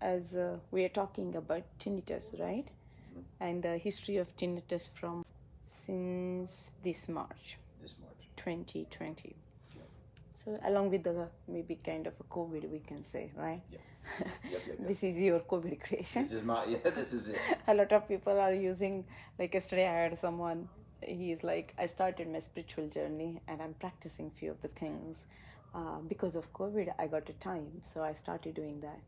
as we are talking about tinnitus, right? And the history of tinnitus from since this March 2020. So along with the maybe kind of a COVID, we can say, right? This is your COVID creation. This is it. A lot of people are using, like yesterday I had someone, he's like, I started my spiritual journey and I'm practicing few of the things. Because of COVID, I got a time, so I started doing that.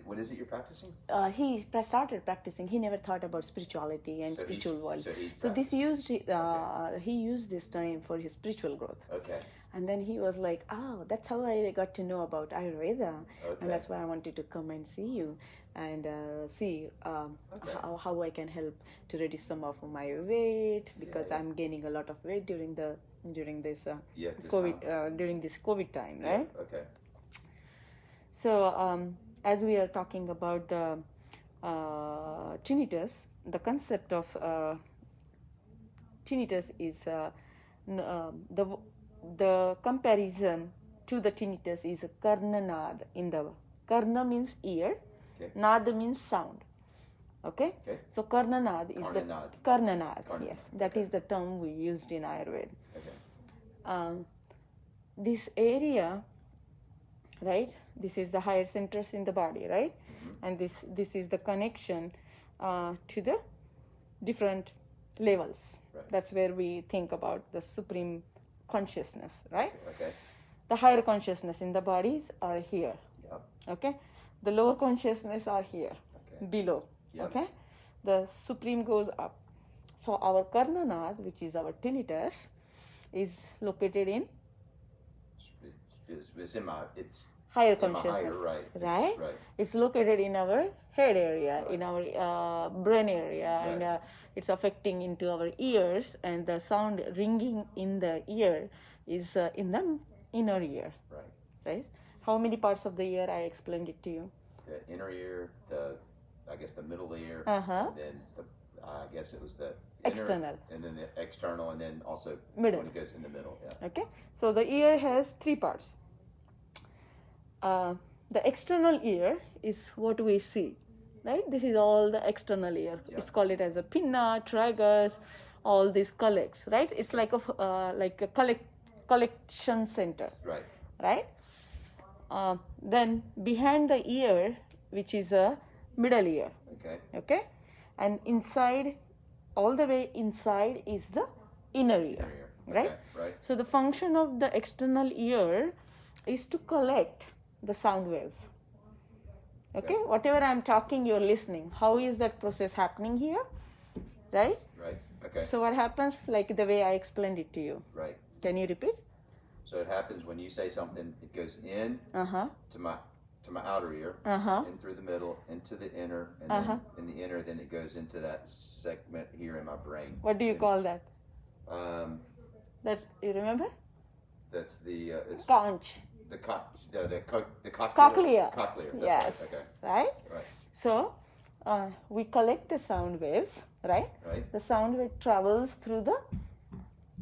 What is it you're practicing? He started practicing. He never thought about spirituality and spiritual world. So He used this time for his spiritual growth. Okay. And then he was like, oh, that's how I got to know about Ayurveda. Okay. And that's why I wanted to come and see you and see how I can help to reduce some of my weight, because I'm gaining a lot of weight during this COVID time, right? Yeah. Okay. So as we are talking about the tinnitus, the concept of tinnitus is the comparison to the tinnitus is a KarnaNaad. In the Karna means ear, Naad means sound. Okay? So KarnaNaad is the KarnaNaad. Yes, that is the term we used in Ayurveda. This area, right? This is the higher centers in the body, right? And this is the connection to the different levels. Right. That's where we think about the supreme consciousness, right? Okay. The higher consciousness in the bodies are here. Yep. Okay. The lower consciousness are here, below. Yep. Okay. The supreme goes up. So our KarnaNaad, which is our tinnitus, is located in It's higher in my consciousness, higher, right? right? Right. It's located in our head area, in our brain area, Right. and it's affecting into our ears, and the sound ringing in the ear is in the inner ear, Right. right? How many parts of the ear I explained it to you? The inner ear, the middle ear, Uh-huh. and then I guess it was the External. and then the external, and then also Middle. when it goes in the middle. Yeah. Okay, so the ear has three parts. The external ear is what we see, right? This is all the external ear. Yeah. It's called it as a pinna, tragus, all these collects, right? It's like a collection center, Right. right? Then behind the ear, which is a middle ear, Okay. okay? And inside, all the way inside is the inner ear, Inner ear. right? Okay. Right. So the function of the external ear is to collect the sound waves. Okay? Whatever I'm talking, you're listening. How is that process happening here? Right? Right. Okay. So what happens, like the way I explained it to you? Right. Can you repeat? So it happens when you say something, it goes in Uh-huh. to my outer ear, Uh-huh. in through the middle, into the inner, and then in the inner, then it goes into that segment here in my brain. What do you call that? That you remember? That's the it's Conch. the cochlea. Cochlea. Cochlea. That's Yes. Right. Okay. Right? Right. So we collect the sound waves, right? Right. The sound wave travels through the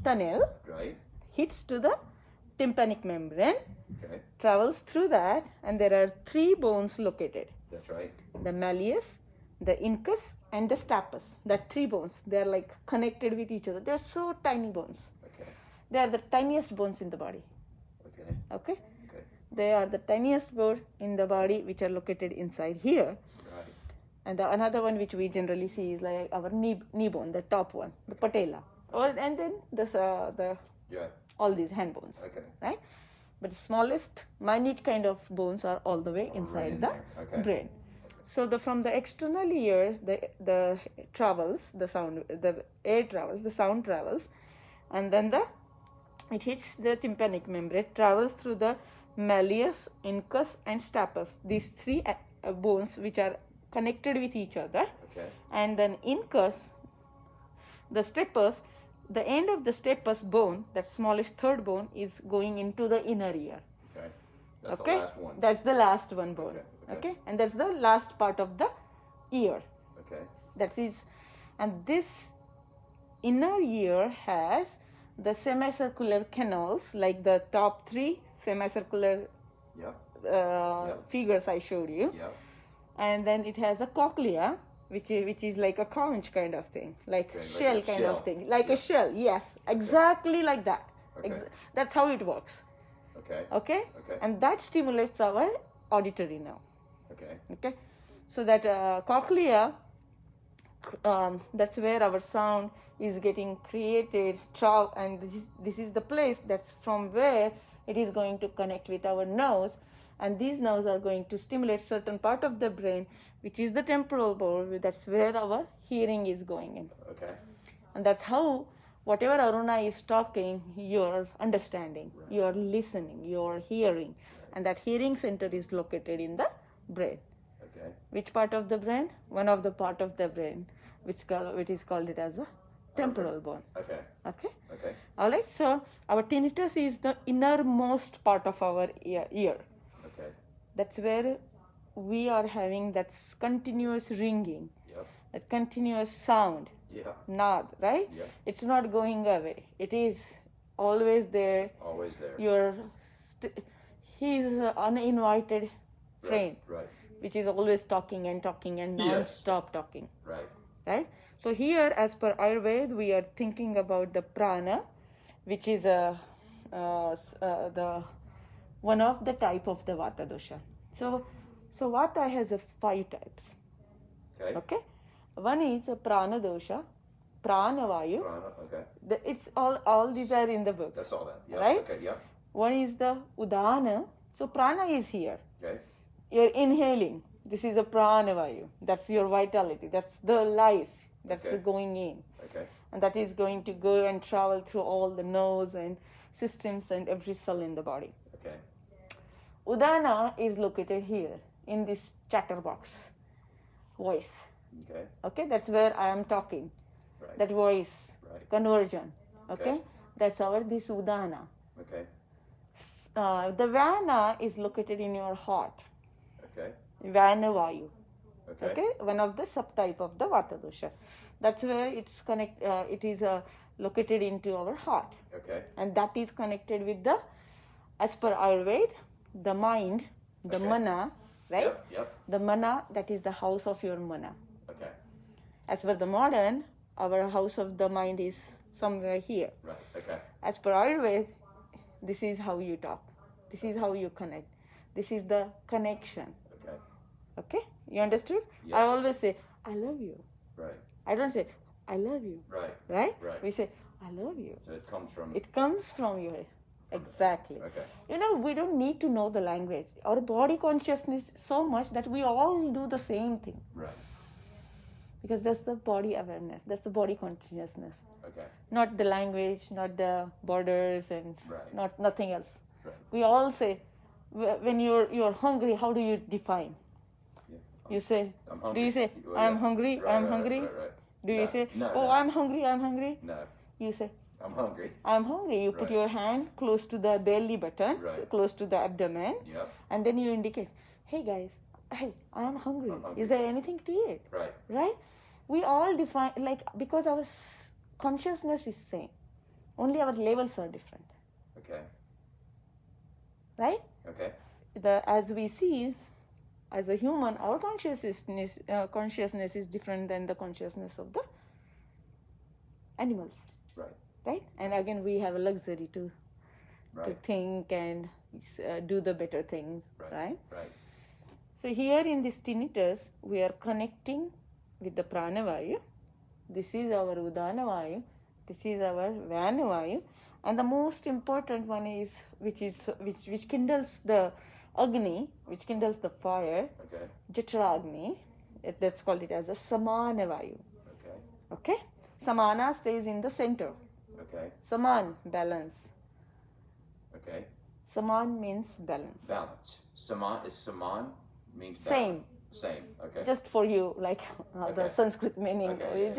tunnel, Right. hits to the tympanic membrane, Okay. travels through that, and there are three bones located: That's right. the malleus, the incus, and the stapes. There are three bones. They are like connected with each other. They are so tiny bones. Okay. They are the tiniest bones in the body. Okay. Okay? Okay. They are the tiniest bone in the body, which are located inside here. Right. And the another one which we generally see is like our knee bone, the top one, the patella. And then the Yeah. all these hand bones. Okay. Right? But the smallest, minute kind of bones are all the way inside in the there. Okay. brain. So from the external ear, the travels, the air travels, the sound travels, and then it hits the tympanic membrane, travels through the malleus, incus, and stapes. These three bones which are connected with each other. Okay. And then incus, the stapes, the end of the stapes bone, that smallest third bone, is going into the inner ear. Okay. That's Okay? the last one. That's the last one bone. Okay. And that's the last part of the ear. Okay. That is, and this inner ear has the semicircular canals, like the top three semicircular Yep. figures I showed you. Yep. and then it has a cochlea, which is like a conch kind of thing, like Okay, shell like a kind shell. of thing, like a shell. Yes, exactly like that. Okay. That's how it works. Okay. Okay? Okay. And that stimulates our auditory nerve. Okay. Okay? So that cochlea, that's where our sound is getting created, and this is the place that's from where it is going to connect with our nerves, and these nerves are going to stimulate certain part of the brain, which is the temporal lobe. That's where our hearing is going in. Okay. And that's how whatever Aruna is talking, you're understanding, Right. you're listening, you're hearing. And that hearing center is located in the brain. Okay. Which part of the brain? One of the part of the brain, which is called it as a temporal bone. Okay. Okay? Okay. All right. So our tinnitus is the innermost part of our ear. Okay. That's where we are having that continuous ringing, Yep. that continuous sound. Yeah. Naad, right? Yeah. It's not going away. It is always there. Always there. He's an uninvited friend, Right. which is always talking and talking and Yes. non-stop talking. Right. Right? So here, as per Ayurveda, we are thinking about the prana, which is the one of the type of the Vata dosha. So Vata has 5 types. Okay. Okay, one is a prana dosha, prana vayu. Prana. Okay. It's all these are in the books. That's all that. Yep. Right? Okay. Yep. One is the udana. So prana is here. Okay. You're inhaling. This is a prana vayu. That's your vitality. That's the life that's Okay. going in. Okay. And that is going to go and travel through all the nerves and systems and every cell in the body. Okay. Udana is located here in this chatterbox voice. Okay. Okay, that's where I am talking. Right. That voice Right. conversion. Okay, Okay. that's this udana. Okay. The vana is located in your heart. Okay. Vana vayu. Okay. Okay, one of the subtype of the vata dosha. That's where it is located into our heart, Okay. and that is connected with the, as per Ayurveda, the mind, the Okay. mana, right? Yep. Yep. The mana, that is the house of your mana. Okay. As per the modern, our house of the mind is somewhere here. Right. Okay. As per Ayurveda, this is how you talk. This is how you connect. This is the connection. Okay. Okay? You understood? Yeah. I always say, I love you. Right. I don't say, I love you. Right. Right? Right. We say, I love you. So it comes from. It comes from your. Exactly. Okay. You know, we don't need to know the language. Our body consciousness so much that we all do the same thing. Right. Because that's the body awareness. That's the body consciousness. Okay. Not the language, not the borders, and Right. not nothing else. Right. We all say, when you're hungry, how do you define? Yeah. You say, I'm do hungry. you say, Well, I'm yeah. hungry, Right, I'm right, hungry? Right. Right. Do No, you say, no, oh, no. I'm hungry, I'm hungry? No. You say, I'm hungry. I'm hungry. You put Right. your hand close to the belly button, Right. close to the abdomen, Yep. and then you indicate, hey guys, hey, I'm hungry. I'm hungry. Is there anything to eat? Right. Right? We all define, because our consciousness is same. Only our levels are different. Okay. Right? Okay. As we see, as a human, our consciousness is different than the consciousness of the animals. Right. Right? And again, we have a luxury to Right. think and do the better things, right? Right. So here in this tinnitus, we are connecting with the pranavayu. This is our udana vayu. This is our vana vayu. And the most important one is which kindles the agni, which kindles the fire, Okay. jatragni. Let's call it as a samana vayu. Okay. Okay? Samana stays in the center. Okay. Saman, balance. Okay. Saman means balance. Balance. Saman means balance. Same. Same. Okay. Just for you, like the Okay. Sanskrit meaning. Okay, yeah.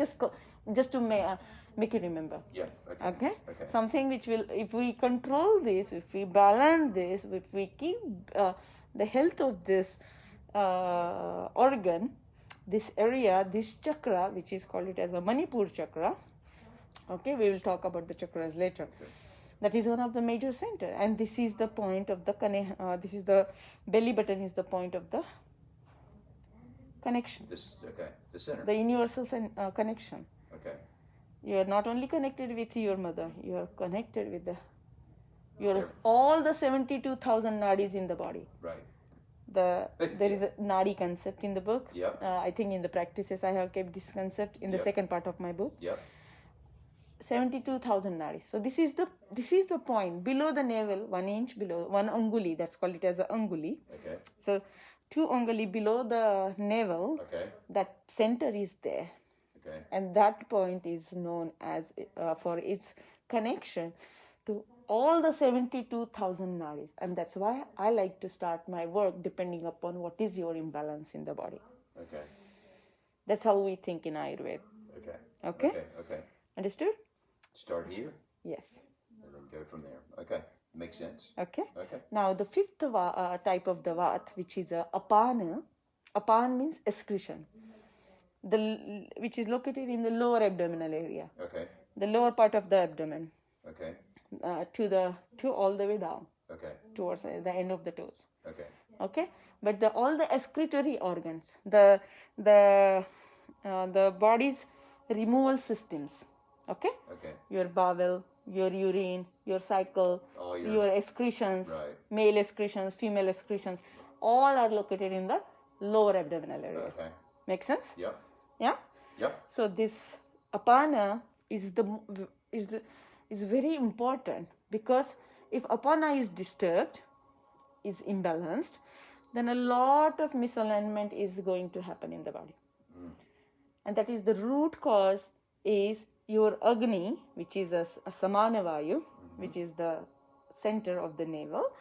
Just to make you remember. Yeah. Okay. Okay? Okay. Something which will, if we control this, if we balance this, if we keep the health of this organ, this area, this chakra, which is called it as a Manipur chakra. Okay, we will talk about the chakras later. Okay. That is one of the major center, and this is the point of the this is the belly button is the point of the connection. The center. The universal connection. Okay. You are not only connected with your mother, you are connected with all the 72,000 nadis in the body. Right. There is a nadi concept in the book. Yep. I think in the practices I have kept this concept in the second part of my book. Yep. 72,000 nadis. So this is the point below the navel, 1 inch below, 1 anguli. That's called it as a anguli. Okay. So 2 anguli below the navel. Okay. That center is there. Okay. And that point is known as for its connection to all the 72,000 nadis. And that's why I like to start my work depending upon what is your imbalance in the body. Okay. That's how we think in Ayurveda. Okay. Okay? Okay. Understood? Start here Yes. and then go from there. Okay. Makes sense. Okay? Okay. Now the fifth type of the vat, which is apana. Apan means excretion. Which is located in the lower abdominal area. Okay. The lower part of the abdomen. Okay. To all the way down. Okay. Towards the end of the toes. Okay. Okay, but all the excretory organs, the body's removal systems. Okay. Okay. Your bowel, your urine, your cycle, your excretions, right. Male excretions, female excretions, all are located in the lower abdominal area. Okay. Make sense? Yep. Yeah. Yep. So this apana is very important, because if apana is disturbed, is imbalanced, then a lot of misalignment is going to happen in the body. And that is the root cause is your Agni, which is a Samana Vayu, which is the center of the navel,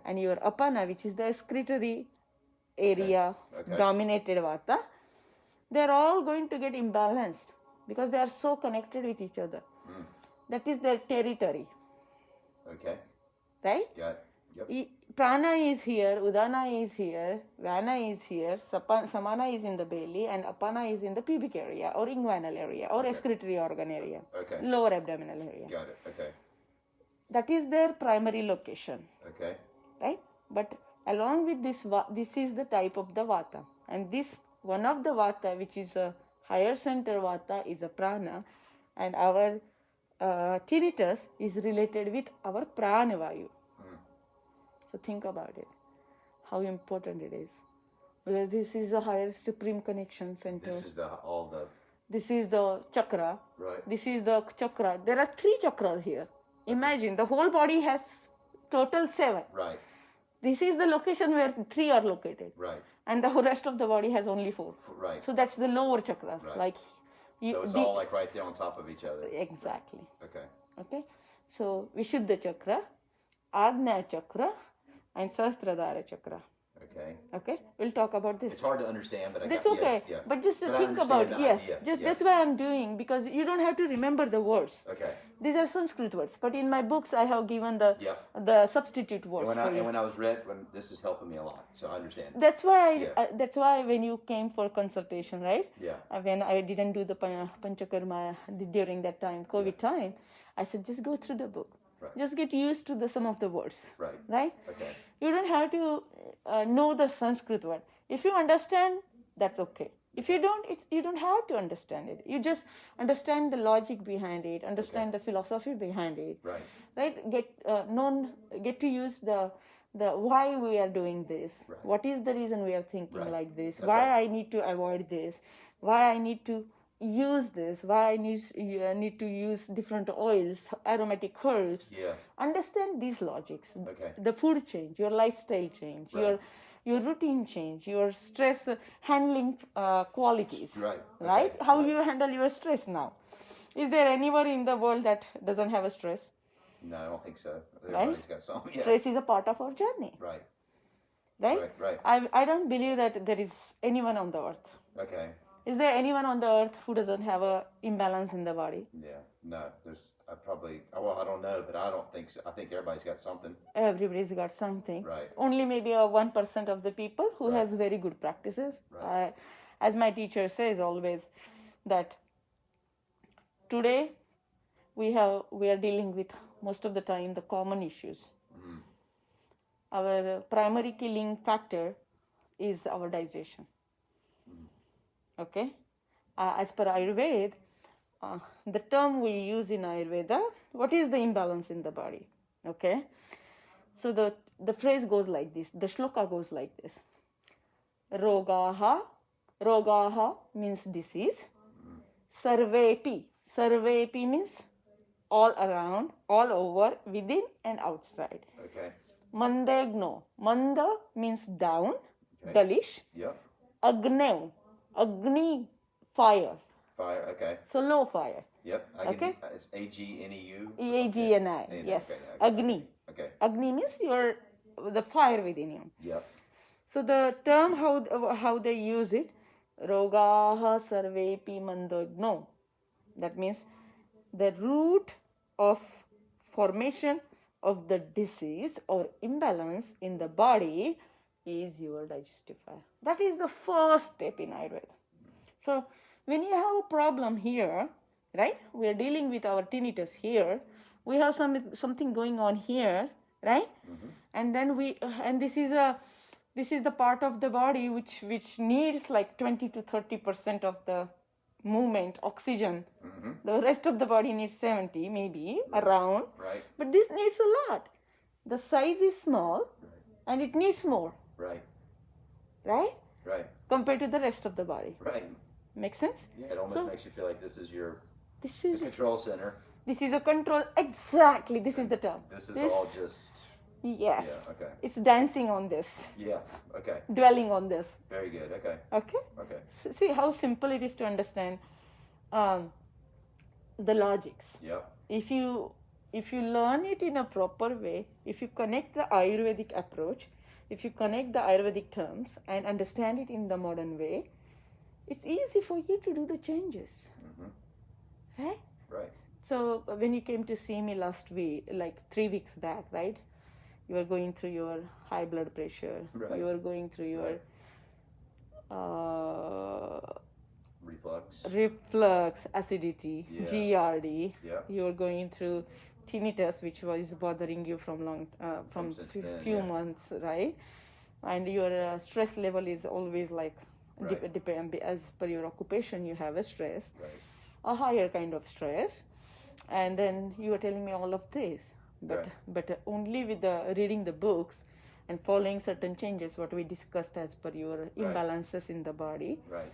and your Apana, which is the excretory area, dominated Vata. They're all going to get imbalanced because they are so connected with each other. That is their territory. Okay. Right? Got it. Yep. Prana is here, Udana is here, Vana is here, Samana is in the belly, and Apana is in the pubic area or inguinal area or excretory organ area, lower abdominal area. Got it. Okay. That is their primary location. Okay. Right? But along with this is the type of the Vata. And this one of the Vata, which is a higher center Vata, is a Prana, and our tinnitus is related with our Prana Vayu. So think about it, how important it is. Because this is a higher supreme connection center. This is This is the chakra. Right. This is the chakra. There are 3 chakras here. Imagine the whole body has total 7. Right. This is the location where 3 are located. Right. And the whole rest of the body has only 4. Right. So that's the lower chakras. Right. So it's all like right there on top of each other. Exactly. Okay. So Vishuddha chakra, Ajna chakra, and Sahasradhara chakra. Okay. We'll talk about this. It's hard to understand, but that's okay. Yeah. But just think about that's why I'm doing, because you don't have to remember the words. Okay. These are Sanskrit words, but in my books I have given the substitute words for you. And when this is helping me a lot, so I understand. That's why when you came for consultation, right? Yeah. When I didn't do the Panchakarma during that time, COVID time, I said just go through the book. Right. Just get used to some of the words. Right. Okay. You don't have to know the Sanskrit word. If you understand, that's okay. If you don't, you don't have to understand it. You just understand the logic behind it, understand the philosophy behind it. Right. Get to use the why we are doing this. Right. What is the reason we are thinking like this? That's why I need to avoid this? Why I need to use this, why I need to use different oils, aromatic herbs. Understand these logics. The food change, your lifestyle change, your routine change, your stress handling qualities. Right? How you handle your stress now. Is there anyone in the world that doesn't have a stress? No, I don't think so. Everybody's got some. Stress is a part of our journey. Right? I don't believe that there is anyone on the earth. Okay. Is there anyone on the earth who doesn't have an imbalance in the body? Yeah, no. I don't know, but I don't think so. I think everybody's got something. Everybody's got something. Right. Only maybe 1% of the people who has very good practices. Right. As my teacher says always, that today we are dealing with most of the time the common issues. Our primary killing factor is our digestion. Okay, as per Ayurveda, the term we use in Ayurveda, what is the imbalance in the body? Okay, so the phrase goes like this, the shloka goes like this. Rogaha means disease. Sarvepi means all around, all over, within and outside. Okay. Mandegno, manda means down, dullish. Yep. Agni, fire. Fire, okay. So low fire. Yep. Okay. It's Agneu. Agni, yes. Okay. Agni. Okay. Agni means the fire within you. Yep. So the term how they use it, rogaha sarvepi mandogno. That means the root of formation of the disease or imbalance in the body is your digestive fire. That is the first step in Ayurveda. So when you have a problem here, right? We are dealing with our tinnitus here. We have something going on here, right? Mm-hmm. And then this is the part of the body which needs like 20 to 30% of the movement, oxygen. Mm-hmm. The rest of the body needs 70, maybe, around. Right. But this needs a lot. The size is small, and it needs more. Right. Right? Right. Compared to the rest of the body. Right. Makes sense? Yeah, it almost makes you feel like this is the control center. This is a control. Exactly. This is the term. This is all just... Yes. Yeah, okay. It's dancing on this. Yeah, okay. Dwelling on this. Very good, okay. Okay? Okay. See how simple it is to understand the logics. Yep. If you learn it in a proper way, if you connect the Ayurvedic approach, if you connect the Ayurvedic terms and understand it in the modern way, it's easy for you to do the changes. Mm-hmm. Right? Right. So when you came to see me last week, like 3 weeks back, right? You were going through your high blood pressure. Right. You were going through your reflux, acidity, GRD. Yeah. You were going through tinnitus, which was bothering you from few months, right? And your stress level is always like depend as per your occupation. You have a stress, a higher kind of stress, and then you were telling me all of this. But only with reading the books and following certain changes, what we discussed as per your imbalances in the body. Right.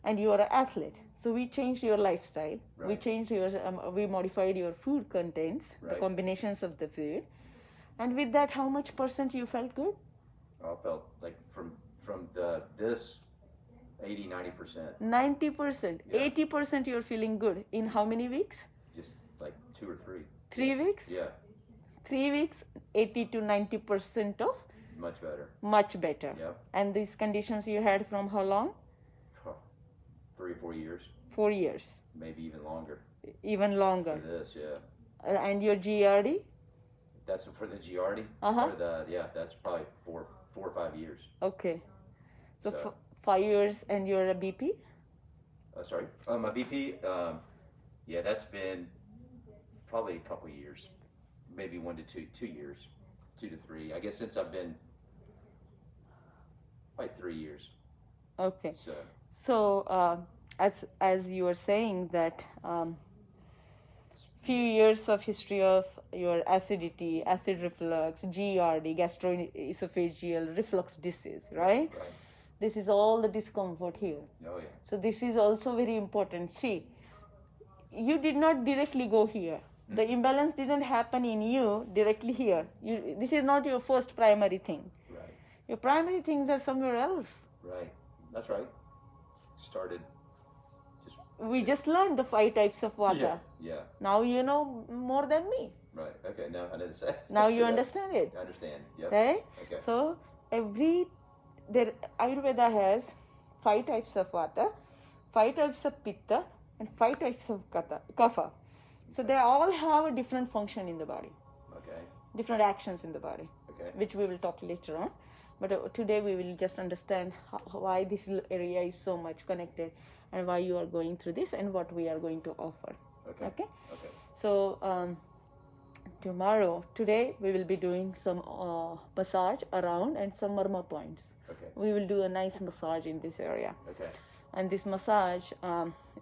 And you are an athlete, so we changed your lifestyle. Right. We changed we modified your food contents, the combinations of the food, and with that, how much % you felt good? I felt like from this 80-90%. 90%, 80% you're feeling good. In how many weeks? Just like 2 or 3. 3 weeks? Yeah. 3 weeks, 80 to 90% of? Much better. Much better. Yep. And these conditions you had from how long? 3 or 4 years. 4 years. Maybe even longer. Even longer. For this, yeah. And your GRD? That's for the GRD? Uh-huh. That's probably 4 or 5 years. Okay. So 5 years, and your BP? Sorry. My BP, that's been probably a couple years. Maybe 1 to 2 years. 2 to 3. I guess since I've been probably 3 years. Okay. So as you were saying that few years of history of your acidity, acid reflux, GRD, gastroesophageal reflux disease, right? This is all the discomfort here. Oh, yeah. So this is also very important. See, you did not directly go here. The imbalance didn't happen in you directly here. This is not your first primary thing. Right. Your primary things are somewhere else. Right. That's right. Started just... We just learned the 5 types of vata. Yeah. Now you know more than me. Right. Okay. Now I understand. Now you understand it. I understand. Yep. Right? Okay. So Ayurveda has 5 types of vata, 5 types of pitta, and 5 types of kapha. So they all have a different function in the body. Okay. Different actions in the body. Okay. Which we will talk later on. But today we will just understand why this area is so much connected and why you are going through this and what we are going to offer. Okay? So today we will be doing some massage around and some marma points. Okay. We will do a nice massage in this area. Okay. and this massage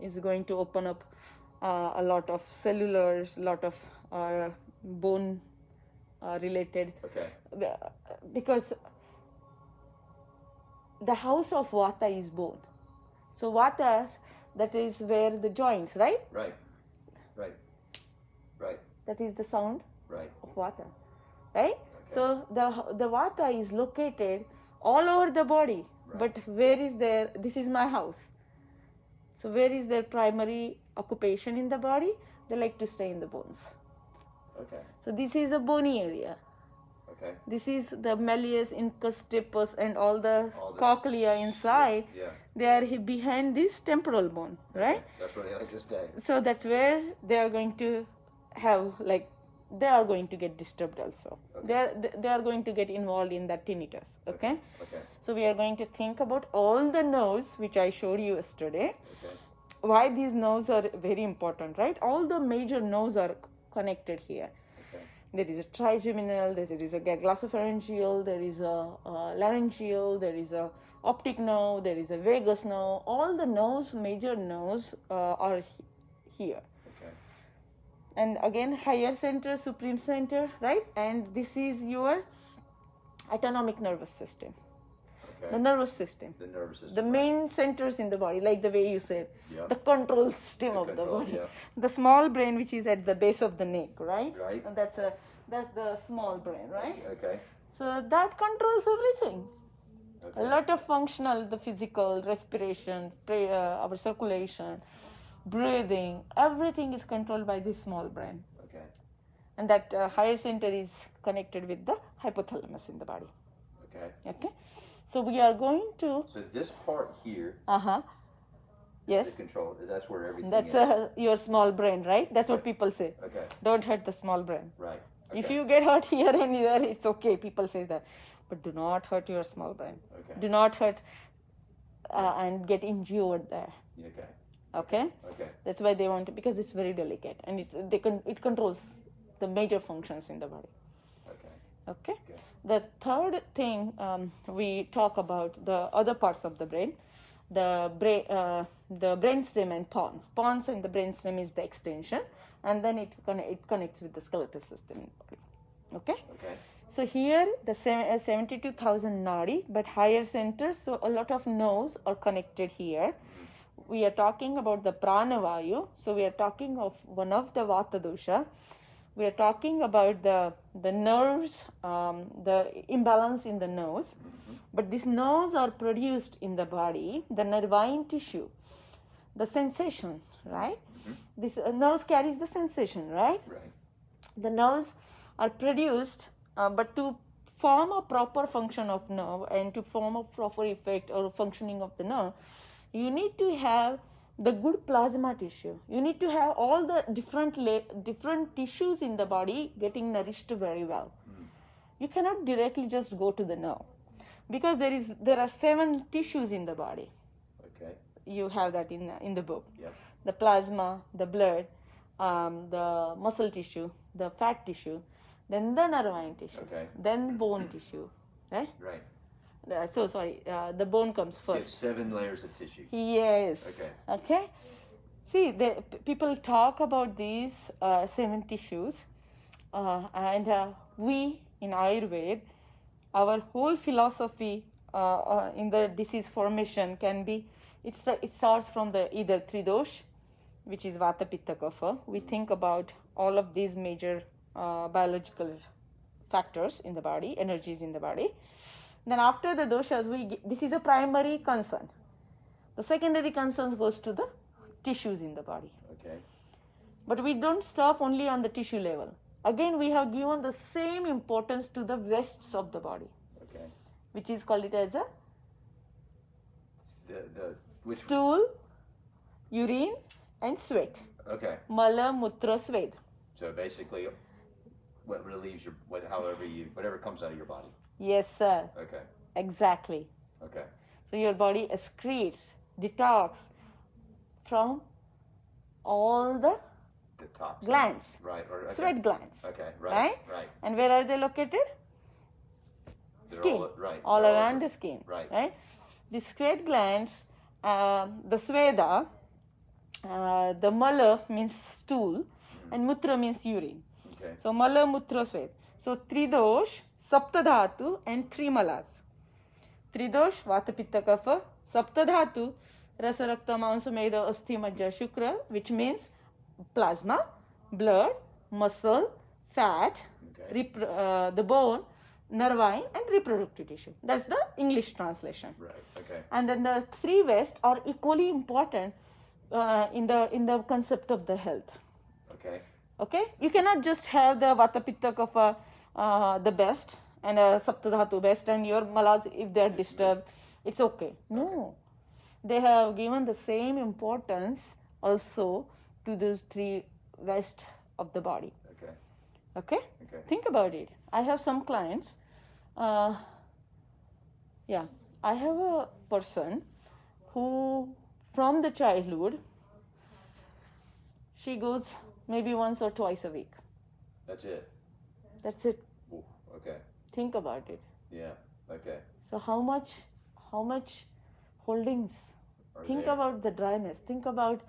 is going to open up a lot of cellulars, a lot of bone related. Okay. Because the house of Vata is bone. So Vata, that is where the joints, right? Right. That is the sound Right. of Vata, right? Okay. So the Vata is located all over the body. Right. But where is their, this is my house. So where is their primary occupation in the body? They like to stay in the bones. Okay. So this is a bony area. Okay. This is the malleus, incus, stapes, and all the All this cochlea inside. Yeah. They are behind this temporal bone, right? Okay. That's where they like to stay. So that's where they are going to have, like, they are going to get disturbed also. Okay. They are going to get involved in that tinnitus, okay? Okay. So we are going to think about all the nerves which I showed you yesterday. Okay. Why these nerves are very important, right? All the major nerves are connected here. Okay. There is a trigeminal, there is a glossopharyngeal, there is a laryngeal, there is a optic nerve, there is a vagus nerve. All the nerves, major nerves are here. Okay. And again, higher center, supreme center, right? And this is your autonomic nervous system. Okay. The nervous system. The nervous system. The main centers in the body, like the way you said, Yeah. the control system The of control, the body. yeah. The small brain, which is at the base of the neck, right? Right. And that's the small brain, right? Okay. So that controls everything. Okay. A lot of functional, the physical, respiration, our circulation, breathing, everything is controlled by this small brain. Okay. And that higher center is connected with the hypothalamus in the body. Okay. Okay? So we are going to, So this part here, yes, the control, that's where everything that's is. your small brain, right? That's what people say. Okay. Don't hurt the small brain. Right. If Okay. you get hurt here and there, it's okay. People say that. But do not hurt your small brain. Okay. Do not hurt and get injured there. Okay. Okay? Okay. That's why they want to, because it's very delicate and it controls the major functions in the body. Okay. Okay? Okay. The third thing we talk about the other parts of the brain, the brainstem and pons. Pons and the brainstem is the extension, and then it connects with the skeletal system in the body. Okay? Okay. So here the 72,000 nadi, but higher centers, so a lot of nerves are connected here. We are talking about the pranavayu, so we are talking of one of the vata dosha. We are talking about the nerves, the imbalance in the nerves. But these nerves are produced in the body, the nervine tissue, the sensation, right? This nerves carries the sensation, right? Right. The nerves are produced, but to form a proper function of nerve and to form a proper effect or functioning of the nerve, you need to have the good plasma tissue. You need to have all the different tissues in the body getting nourished very well. You cannot directly just go to the nerve because there are 7 tissues in the body. Okay. You have that in the book. Yeah. The plasma, the blood, the muscle tissue, the fat tissue, then the nervine tissue, Okay. then bone tissue, right? Right. The bone comes So you have first. 7 layers of tissue. Yes. Okay. Okay. See, people talk about these 7 tissues, and we in Ayurveda, our whole philosophy in the disease formation can be, it starts from the either Tridosh, which is Vata, Pitta, Kapha. We think about all of these major biological factors in the body, energies in the body. Then after the doshas, this is a primary concern. The secondary concerns goes to the tissues in the body. Okay. But we don't stop only on the tissue level. Again, we have given the same importance to the wastes of the body, Okay. which is called it as a Which? stool, urine, and sweat. Okay. Mala, mutra, sved. So basically, what relieves whatever comes out of your body. Yes, sir. Okay. Exactly. Okay. So your body excretes, detox from all the Detox. glands, Right. Or, okay. sweat glands. Okay. Right? Right. Right. And where are they located? They're Skin. all, right. All they're around over. the skin. Right. Right? The sweat glands the Sveda, the Mala means stool, and Mutra means urine. Okay. So Mala, Mutra, Sveda. So Tridosh, Saptadhatu, and three Malas. Tridosh, Vata, Pitta, Kapha. Saptadhatu, Rasa, Rakta, Mansa, Meda, Asthi, Majja, Shukra, which means plasma, blood, muscle, fat, Okay. The bone, nervine, and reproductive tissue. That's the English translation. Right. Okay. And then the three West are equally important in the concept of the health. Okay. Okay, you cannot just have the Vata, Pitta, Kapha the best and Saptadhatu best, and your malas, if they are disturbed, it's okay. No, they have given the same importance also to those three West of the body. Okay. Okay? Okay. Think about it. I have some clients. I have a person who, from the childhood, she goes maybe once or twice a week. That's it. That's it. Ooh, okay. Think about it. Yeah. Okay. So how much holdings? Are Think there? about the dryness. Think about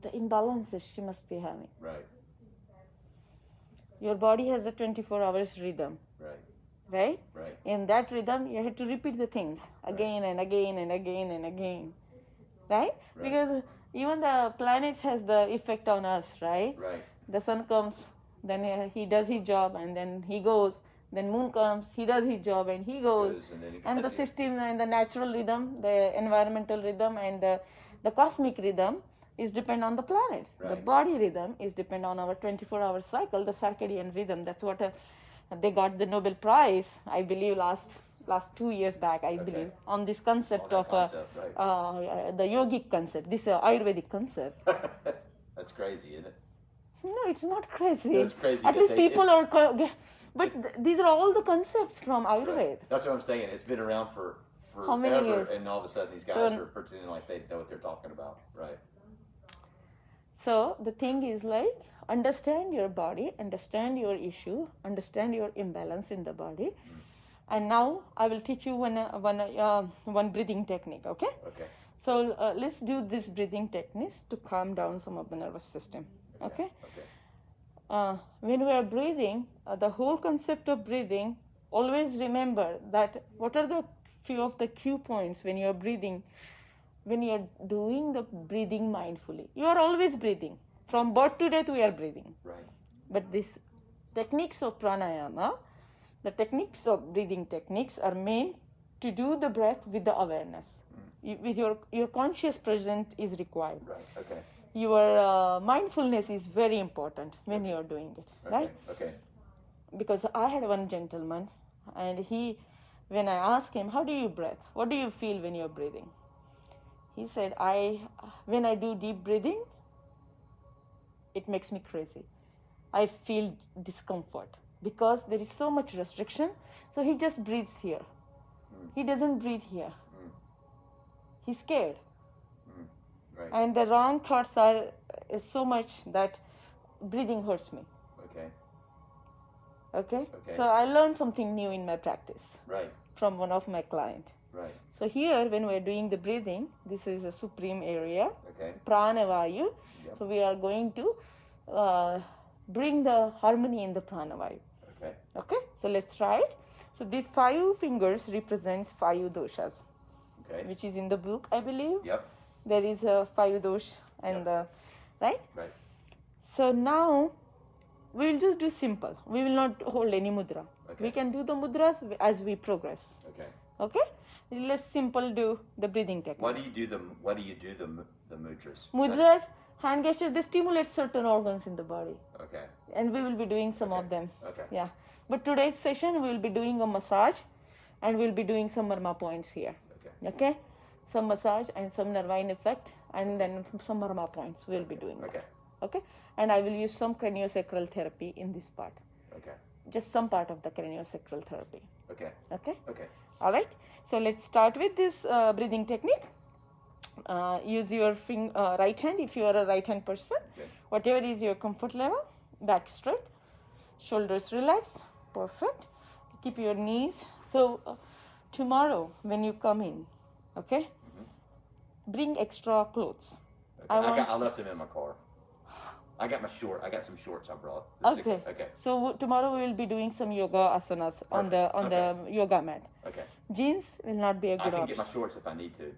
the imbalances she must be having. Right. Your body has a 24 hours rhythm, Right. right? Right. In that rhythm, you have to repeat the things again and again and again and again, right? Right. Because even the planets has the effect on us, right? Right. The sun comes, then he does his job, and then he goes. Then moon comes, he does his job, and he goes. Goes, and then it And the goes. system and the natural rhythm, the environmental rhythm, and the cosmic rhythm is depend on the planets. The Right. body rhythm is depend on our 24-hour cycle, the circadian rhythm. That's what they got the Nobel Prize, I believe, last 2 years back, I believe, on this concept On that of concept, right. the yogic concept, this Ayurvedic concept. That's crazy, isn't it? No, it's not crazy. No, it's crazy At to least take- people are. But these are all the concepts from Ayurveda. Right. That's what I'm saying. It's been around for How many forever, years? and all of a sudden these guys So- are pretending like they know what they're talking about. Right. So the thing is like, understand your body, understand your issue, understand your imbalance in the body. And now I will teach you one breathing technique, okay? Okay. So let's do this breathing techniques to calm down some of the nervous system, okay? Okay. When we are breathing, the whole concept of breathing, always remember that what are the few of the cue points when you are breathing, when you are doing the breathing mindfully. You are always breathing. From birth to death, we are breathing. Right. But these techniques of pranayama, the techniques of breathing techniques are meant to do the breath with the awareness. With your conscious presence is required. Right. Okay. Your mindfulness is very important when you are doing it, Okay. right? Okay. Because I had one gentleman, and when I asked him, how do you breathe? What do you feel when you're breathing? He said, when I do deep breathing, it makes me crazy. I feel discomfort because there is so much restriction. So he just breathes here. He doesn't breathe here. He's scared. Right. And the wrong thoughts are so much that breathing hurts me. Okay. Okay? Okay. So I learned something new in my practice Right. from one of my clients. Right. So here, when we're doing the breathing, this is a supreme area, Okay. pranavayu. Yep. So we are going to bring the harmony in the pranavayu. Okay. Okay? So let's try it. So these 5 fingers represents 5 doshas, Okay. which is in the book, I believe. Yep. There is a 5 dosh and right? Right. So now we will just do simple. We will not hold any mudra. Okay. We can do the mudras as we progress. Okay. Okay? Let's simple do the breathing technique. Why do you do the mudras? Mudras, hand gestures, they stimulate certain organs in the body. Okay. And we will be doing some of them. Okay. Yeah. But today's session we will be doing a massage and we'll be doing some marma points here. Okay. Okay? Some massage and some nervine effect and then some marma points we'll be doing. Okay. Okay? And I will use some craniosacral therapy in this part. Okay. Just some part of the craniosacral therapy. Okay. Okay? Okay. All right. So let's start with this breathing technique. Use your right hand if you are a right hand person. Okay. Whatever is your comfort level. Back straight. Shoulders relaxed. Perfect. Keep your knees. So tomorrow when you come in, okay, bring extra clothes. Okay. I left them in my car. I got some shorts I brought. Okay. Okay. So tomorrow we will be doing some yoga asanas on the yoga mat. Okay. Jeans will not be a good option. I can get my shorts if I need to.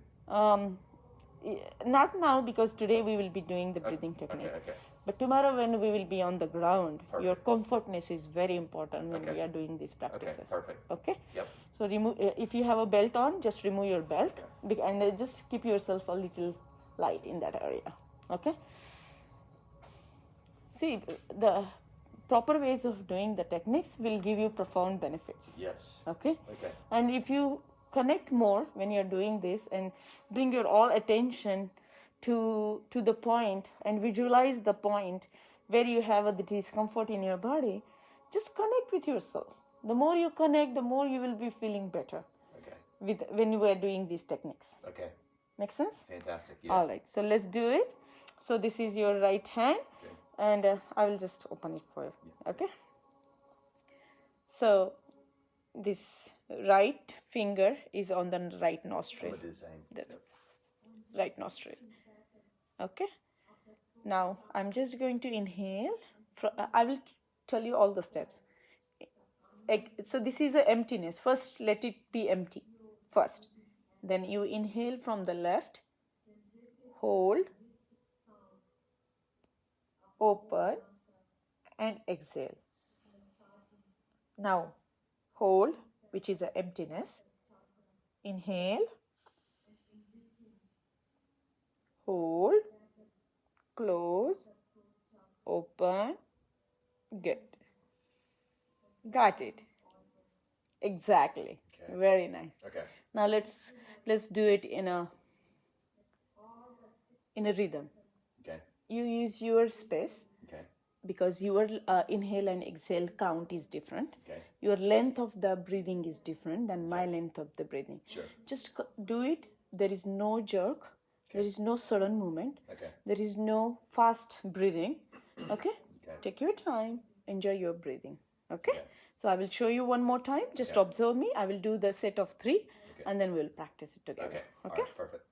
Not now, because today we will be doing the breathing technique. Okay. But tomorrow when we will be on the ground, Perfect. your comfortness is very important when we are doing these practices. Okay, perfect. Okay? Yep. So remove, if you have a belt on, just remove your belt and just keep yourself a little light in that area. Okay? See, the proper ways of doing the techniques will give you profound benefits. Yes. Okay? Okay. And if you connect more when you're doing this and bring your all attention to the point and visualize the point where you have a discomfort in your body, just connect with yourself. The more you connect, the more you will be feeling better. Okay. When you are doing these techniques. Okay. Make sense? Fantastic. Yeah. All right. So let's do it. So this is your right hand. Okay. And I will just open it for you. Okay? So this right finger is on the right nostril. I'm going to do the same. That's right nostril. Okay? Now I'm just going to inhale. I will tell you all the steps. So this is an emptiness. First, let it be empty. First. Then you inhale from the left. Hold. Open. And exhale. Now, hold, which is the emptiness. Inhale. Hold. Close. Open. Good. Got it. Exactly. Okay. Very nice. Okay. Now let's do it in a rhythm. Okay. You use your space. Okay. Because your inhale and exhale count is different. Okay. Your length of the breathing is different than my length of the breathing. Sure. Just do it. There is no jerk. Okay. There is no sudden movement. Okay. There is no fast breathing. Okay? Okay. Take your time. Enjoy your breathing. Okay? Okay. So I will show you one more time. Just observe me. I will do the set of 3 and then we'll practice it together. Okay. Okay? All right, perfect.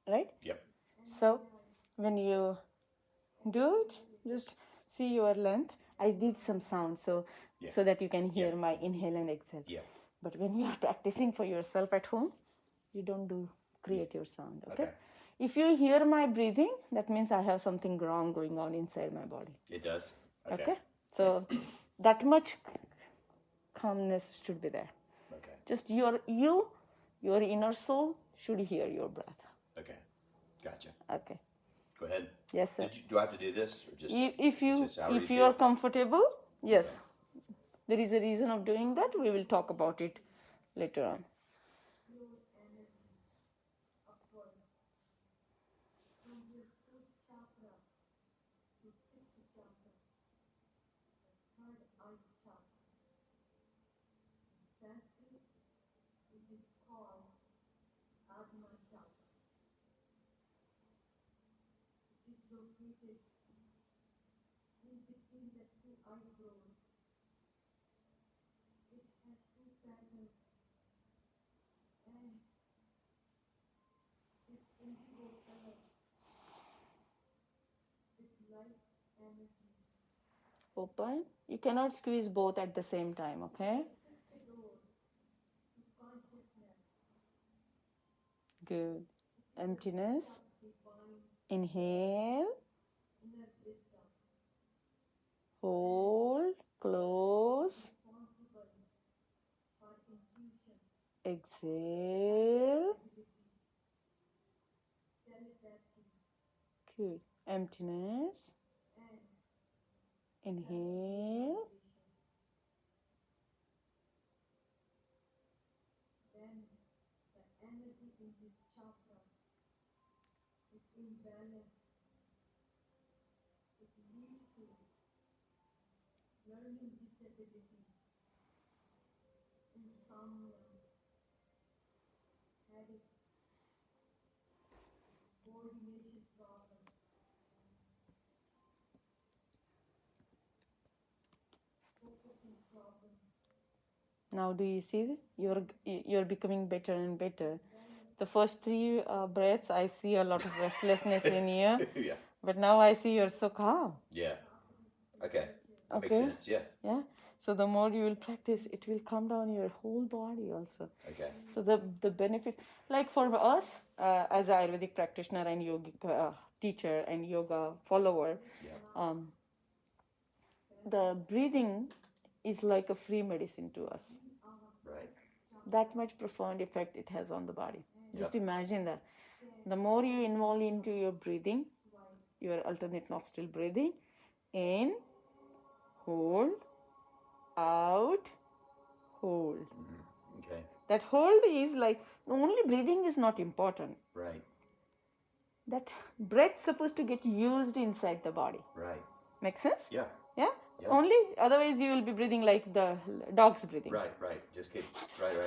Right? Yep. So when you do it, just see your length. I did some sound so that you can hear my inhale and exhale. Yeah. But when you are practicing for yourself at home, you don't create your sound. Okay? If you hear my breathing, that means I have something wrong going on inside my body. It does. Okay? So that much calmness should be there. Okay. Just your inner soul should hear your breath. Okay. Gotcha. Okay. Go ahead. Yes, sir. Do I have to do this or just If you feel? are comfortable, yes. There is a reason of doing that. We will talk about it later on. Open. You cannot squeeze both at the same time, okay? Good. Emptiness. Inhale. Hold. Close. Exhale. Good. Emptiness. Inhale. Then the energy in this chakra is imbalanced. It leads to learning disability, insomnia, headache, coordination problems, focusing problems. Now do you see you're becoming better and better. The first three breaths, I see a lot of restlessness in you. Yeah. But now I see you're so calm. Yeah. Okay. That makes Okay. sense. Yeah. Yeah. So the more you will practice, it will calm down your whole body also. Okay. So the benefit, like for us as an Ayurvedic practitioner and yogic teacher and yoga follower, Yeah. the breathing is like a free medicine to us. Right. That much profound effect it has on the body. Just Yep. imagine that. The more you involve into your breathing, your alternate nostril breathing, in, hold, out, hold. Okay. That hold is like, only breathing is not important. Right. That breath supposed to get used inside the body. Right. Make sense? Yeah. Yeah? Yeah. Only, otherwise you will be breathing like the dog's breathing. Right. Right. Just keep. Right.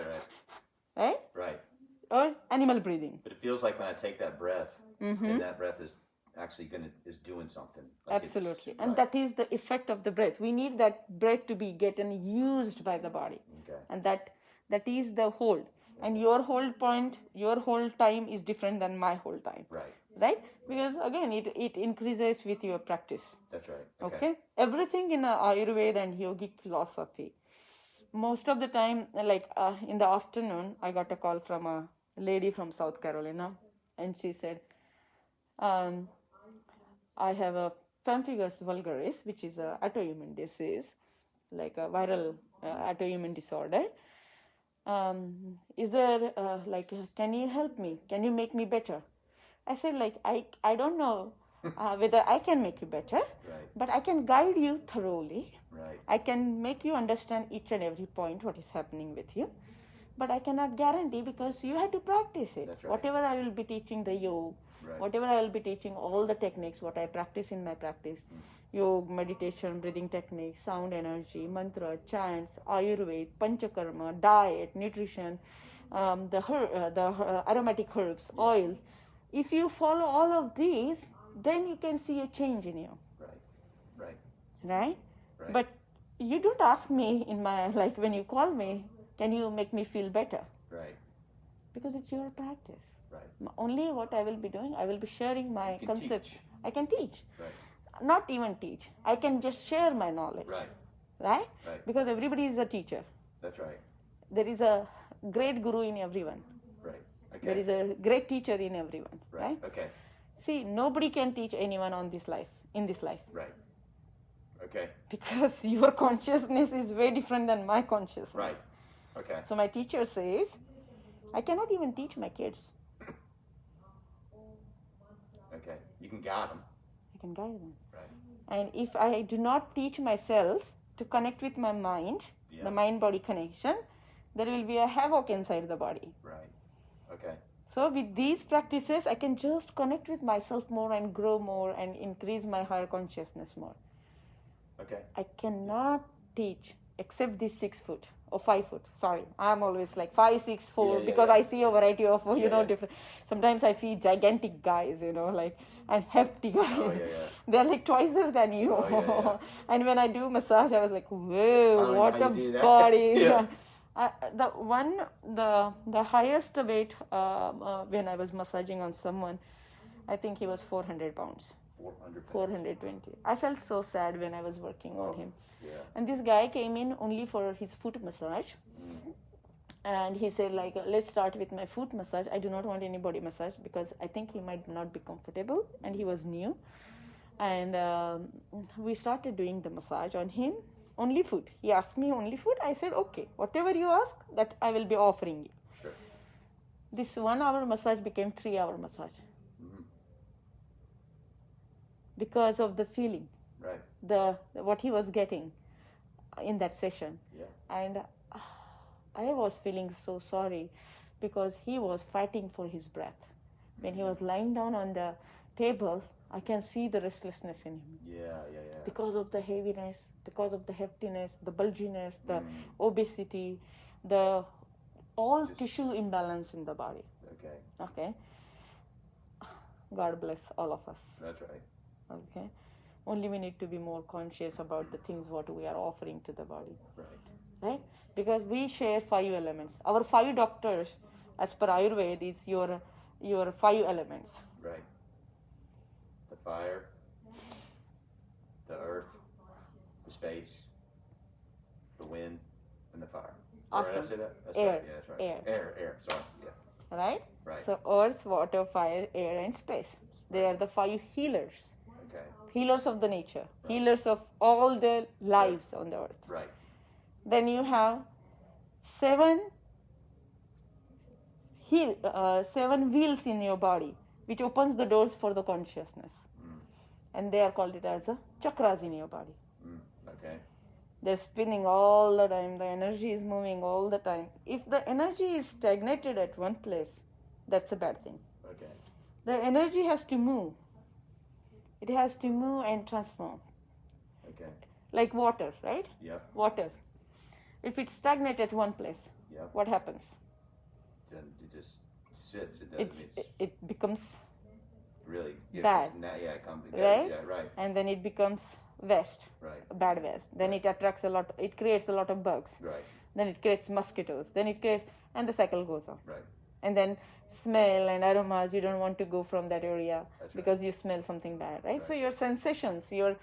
Right? Right. Or animal breathing. But it feels like when I take that breath, and that breath is actually is doing something. Like Absolutely. And right. that is the effect of the breath. We need that breath to be getting used by the body. Okay. And that is the hold. And your hold point, your hold time is different than my hold time. Right. Right? Because again, it increases with your practice. That's right. Okay? Everything in Ayurveda and yogic philosophy. Most of the time, like in the afternoon, I got a call from a lady from South Carolina, and she said, I have a pemphigus vulgaris, which is an autoimmune disease, like a viral autoimmune disorder. Is there, can you help me? Can you make me better? I said, I don't know whether I can make you better, Right. but I can guide you thoroughly. Right. I can make you understand each and every point what is happening with you, but I cannot guarantee because you have to practice it. That's right. Whatever I will be teaching the yoga, Right. whatever I will be teaching, all the techniques what I practice in my practice, yoga, meditation, breathing techniques, sound energy, mantra, chants, Ayurveda, panchakarma, diet, nutrition, the aromatic herbs, oils. If you follow all of these, then you can see a change in you. Right. Right. Right? Right. But you don't ask me in my, like when you call me, can you make me feel better? Right. Because it's your practice. Right. Only what I will be doing, I will be sharing my You can concepts. teach. I can teach. Right. Not even teach. I can just share my knowledge. Right. Right? Right. Because everybody is a teacher. That's right. There is a great guru in everyone. Right. Okay. There is a great teacher in everyone. Right? Okay. See, nobody can teach anyone in this life. Right. Okay. Because your consciousness is very different than my consciousness. Right. Okay. So my teacher says, I cannot even teach my kids. Okay. You can guide them. I can guide them. Right. And if I do not teach myself to connect with my mind, Yeah. the mind-body connection, there will be a havoc inside the body. Right. Okay. So with these practices, I can just connect with myself more and grow more and increase my higher consciousness more. Okay. I cannot teach except this 6 foot or 5 foot. Sorry, I'm always like 5, 6, 4 Yeah, because yeah. I see a variety of Yeah. different. Sometimes I see gigantic guys, like and hefty guys. Oh, yeah. They're like twicer than you. Oh, yeah. And when I do massage, I was like, whoa, know what how a you do that. body! Yeah. The highest weight when I was massaging on someone, I think he was 400 pounds. 400. 420. I felt so sad when I was working on him. Yeah. And this guy came in only for his foot massage. And he said, like, let's start with my foot massage. I do not want any body massage because I think he might not be comfortable, and he was new. And we started doing the massage on him, only foot. He asked me only foot. I said, okay, whatever you ask, that I will be offering you. Sure. This 1 hour massage became 3 hour massage. Mm-hmm. Because of the feeling, Right. what he was getting in that session. Yeah. And I was feeling so sorry because he was fighting for his breath. When he was lying down on the table, I can see the restlessness in him. Yeah. Because of the heaviness, because of the heftiness, the bulginess, the obesity, the all tissue imbalance in the body. Okay. Okay. God bless all of us. That's right. Okay. Only we need to be more conscious about the things what we are offering to the body. Right. Right? Because we share 5 elements. Our 5 doctors, as per Ayurveda, is your 5 elements. Right. The fire, the earth, the space, the wind, and the fire. Awesome. Did I say that? That's Air. right. Yeah, that's right. Air. Sorry. Yeah. Right? Right. So earth, water, fire, air, and space. They are the 5 healers. Okay. Healers of the nature. Healers of all the lives on the earth. Right. Then you have 7 wheels in your body, which opens the doors for the consciousness. And they are called it as the chakras in your body. Okay. They're spinning all the time. The energy is moving all the time. If the energy is stagnated at one place, that's a bad thing. Okay. The energy has to move. It has to move and transform. Okay. Like water, right? Yep. Water. If it's stagnant at one place, Yep. what happens? Then it just sits. It doesn't. It becomes Really. bad. It comes. Right? Yeah. Right. and then it becomes waste, Right. bad waste. Then it attracts it creates a lot of bugs. Right. Then it creates mosquitoes. Then it creates, and the cycle goes on. Right. And then smell and aromas, you don't want to go from that area That's because you smell something bad, right? So Right. your sensations, your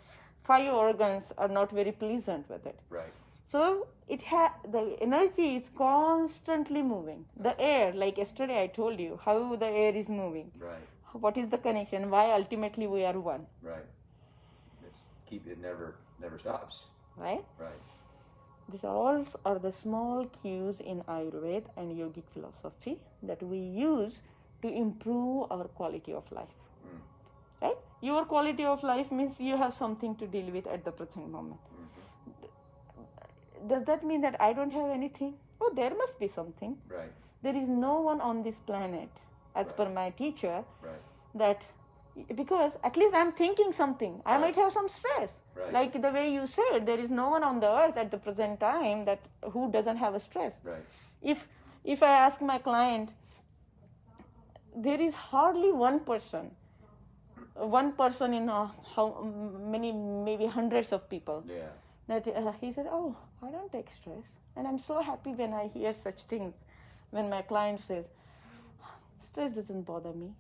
5 organs are not very pleasant with it. Right. So the energy is constantly moving. The air, like yesterday I told you, how the air is moving. Right. What is the connection? Why ultimately we are one, Right. It never stops. right? Right. These all are the small cues in Ayurveda and yogic philosophy that we use to improve our quality of life. Right? Your quality of life means you have something to deal with at the present moment. Does that mean that I don't have anything? Oh, there must be something. Right. There is no one on this planet, as per my teacher, Right. that because at least I'm thinking something. I might have some stress. Right. Like the way you said, there is no one on the earth at the present time that who doesn't have a stress. Right. If I ask my client, there is hardly one person in how many, maybe hundreds of people, Yeah. that he said, oh, I don't take stress. And I'm so happy when I hear such things, when my client says, stress doesn't bother me.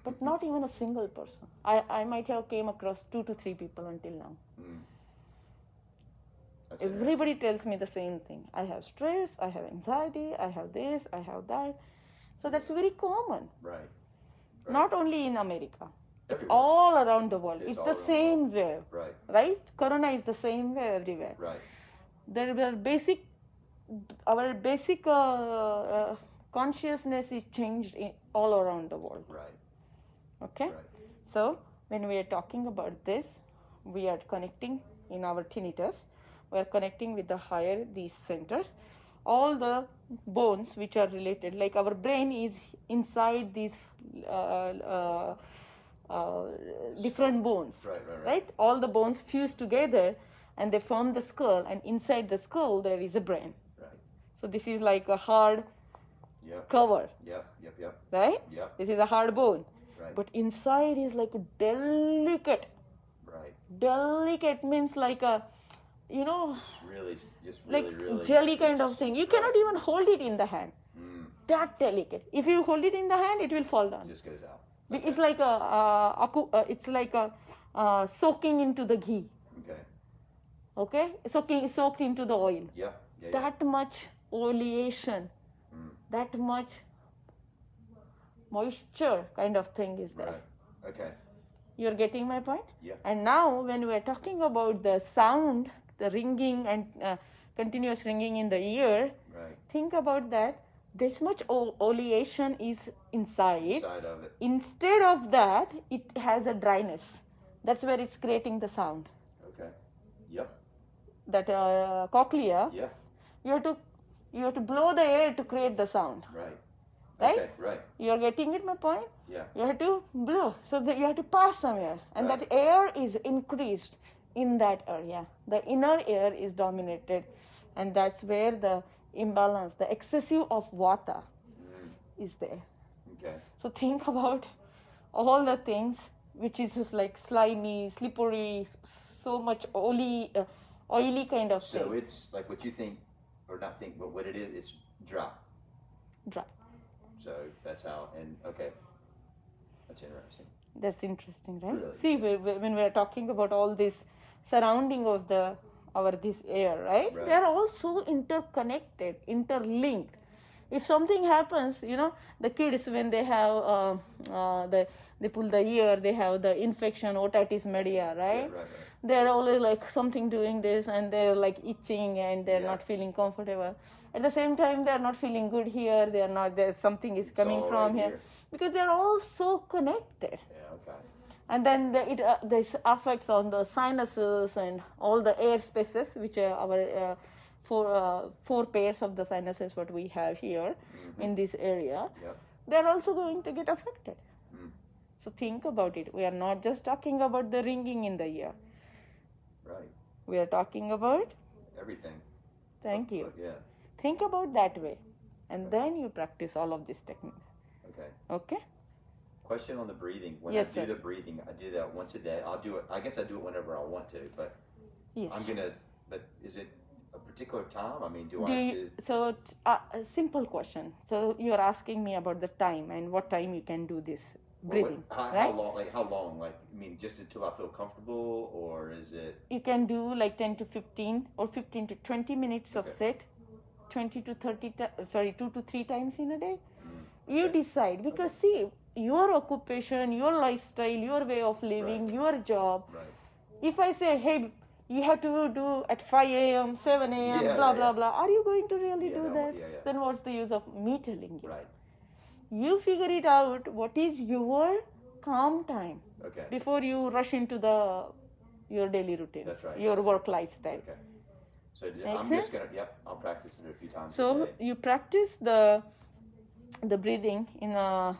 But not even a single person. I might have came across 2 to 3 people until now. That's Everybody tells me the same thing. I have stress, I have anxiety, I have this, I have that. So that's very common. Right. Not only in America. It's Everywhere. all around the world. It's all the around the same way. Right. Right? Corona is the same way everywhere. Right. There were our basic consciousness is changed all around the world. Right. Okay? Right. So, when we are talking about this, we are connecting in our tinnitus, we are connecting with the higher these centers. All the bones which are related, like our brain is inside these different bones. Right. All the bones fuse together and they form the skull, and inside the skull there is a brain. Right. So, this is like a hard Yep. cover, Yep. right? Yep. This is a hard bone. Right. But inside is like a delicate. Right. Delicate means like a, Really, just like really. jelly kind of thing. You cannot even hold it in the hand. That delicate. If you hold it in the hand, it will fall down. It just goes out. It's like it's like a soaking into the ghee. Okay. Okay, soaked into the oil. Yeah. That much oleation that much moisture kind of thing is there. Right. Okay. You're getting my point? Yeah. And now when we're talking about the sound, the ringing and continuous ringing in the ear, Right. think about that. This much oleation is inside. Inside of it. Instead of that, it has a dryness. That's where it's creating the sound. Okay. Yep. That cochlea, Yeah. you have to blow the air to create the sound. Right. Right? Okay. Right. You're getting it, my point? Yeah. You have to blow. So that you have to pass some air. And Right. that air is increased in that area. The inner air is dominated. And that's where the imbalance, the excessive of vata is there. Okay. So think about all the things which is just like slimy, slippery, so much oily kind of So thing. it's like what you think, or not think, but what it is, it's dry. Dry. So that's how, and okay. That's interesting. That's interesting, right? Really? See, when we are talking about all this surrounding of this air, right? Right. They are all so interconnected, interlinked. If something happens, the kids when they have they pull the ear, they have the infection, otitis media, right? Right. They're always like something doing this, and they're like itching, and they're Yeah. not feeling comfortable. At the same time, they're not feeling good here. They're not. There's something is coming all from right here, here. because they're all so connected. Yeah. Okay. And then this affects on the sinuses and all the air spaces, which are our four pairs of the sinuses what we have here in this area. Yep. They're also going to get affected. Mm. So think about it. We are not just talking about the ringing in the ear. Right. We are talking about, Everything. thank you. Yeah. Think about that way. And then you practice all of these techniques. Okay. Okay? Question on the breathing. When Yes, I do sir. the breathing, I do that once a day. I'll do it. I guess I do it whenever I want to, but Yes. I'm gonna. But is it a particular time? I mean, do Do I have you, to? so a simple question. So you're asking me about the time and what time you can do this breathing, How right? long? Like how long? Like I mean, just until I feel comfortable, or is it? You can do like 10 to 15 or 15 to 20 minutes of Okay. sit, 20 to 30, 2 to 3 times in a day. Mm, You okay. decide, because see, your occupation, your lifestyle, your way of living, Right. your job. Right. If I say, hey, you have to do at 5 a.m., 7 a.m., Yeah, blah, yeah, blah, yeah. blah. Are you going to really Yeah, do no, that? yeah, yeah. Then what's the use of me telling you? Right. You figure it out, what is your calm time Okay. before you rush into your daily routines, That's right. your work lifestyle. Okay. So Make I'm sense? just gonna. Yep. I'll practice it a few times. a So day. you practice the breathing in a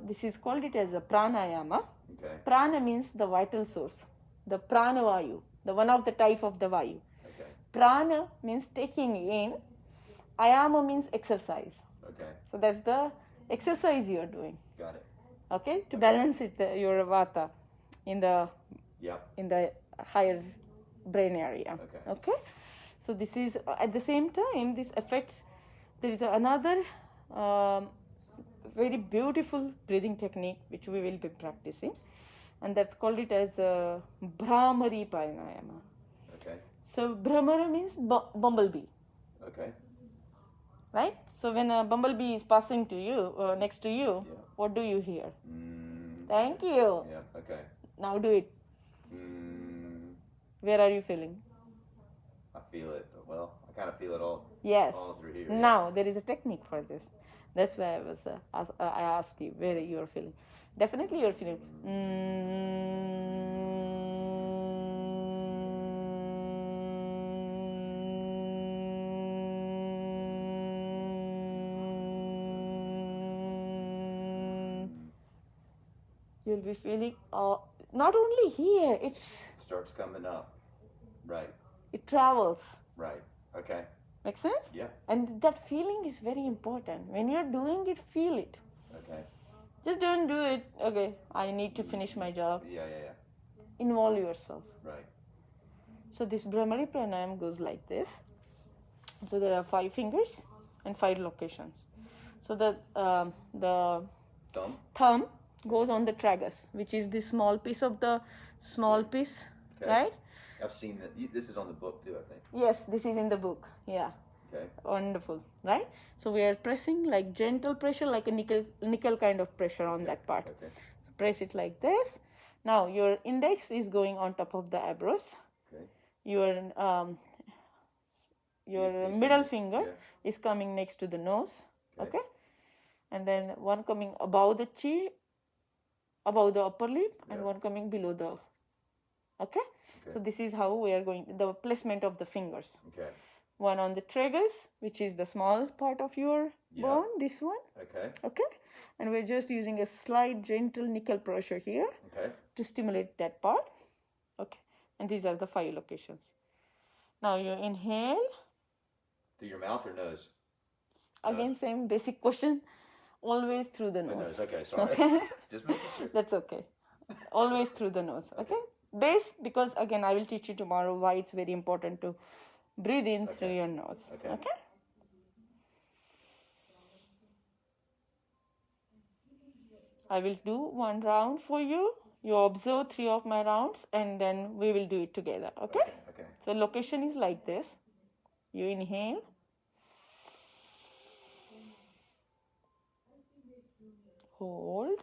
this is called it as a pranayama. Okay. Prana means the vital source, the prana vayu, the one of the type of the vayu. Okay. Prana means taking in, ayama means exercise. Okay. So that's the exercise you are doing, Got it. okay, to balance it your vata in the Yep. higher brain area. Okay. Okay, so this is at the same time this affects. There is another very beautiful breathing technique which we will be practicing, and that's called it as Bhramari pranayama. Okay. So Bhramara means bumblebee, Okay. right? So when a bumblebee is passing to you next to you, Yeah. what do you hear? Mm, Thank you. yeah. Okay. Now do it. Mm, Where are you feeling? I feel it. Well, I kind of feel it all. Yes. All through here. Now there is a technique for this. That's why I asked you where you are feeling. Definitely you are feeling. You'll be feeling. Not only here, Starts coming up. Right. it travels. Right. Okay. Make sense? Yeah. And that feeling is very important. When you're doing it, feel it. Okay. Just don't do it. Okay, I need to finish my job. Yeah. Involve yourself. Right. So this Bhramari pranayam goes like this. So there are 5 fingers and 5 locations. So the Thumb. thumb goes on the tragus, which is the small piece of the piece, Okay. right? I've seen that. This is on the book too, I think. Yes, this is in the book. Yeah. Okay. Wonderful, right? So we are pressing like gentle pressure, like a nickel kind of pressure on that part. Okay. So press it like this. Now your index is going on top of the eyebrows. Okay. Your These middle fingers, finger yeah. is coming next to the nose. Okay. Okay. And then one coming above the chin, above the upper lip, and Yeah. one coming below the. Okay. Okay. So this is how we are going, the placement of the fingers. Okay. One on the tragus, which is the small part of your Yeah. bone, this one. Okay. Okay. And we're just using a slight gentle nickel pressure here Okay. to stimulate that part. Okay. And these are the 5 locations. Now you inhale. Through your mouth or nose? Again, same basic question. Always through the The nose. nose. Okay. Sorry. Okay. Just making sure. That's okay. Always through the nose. Okay. Base, because again, I will teach you tomorrow why it's very important to breathe in through your nose. Okay. Okay. I will do one round for you. You observe 3 of my rounds and then we will do it together. Okay? Okay. So location is like this. You inhale. Hold.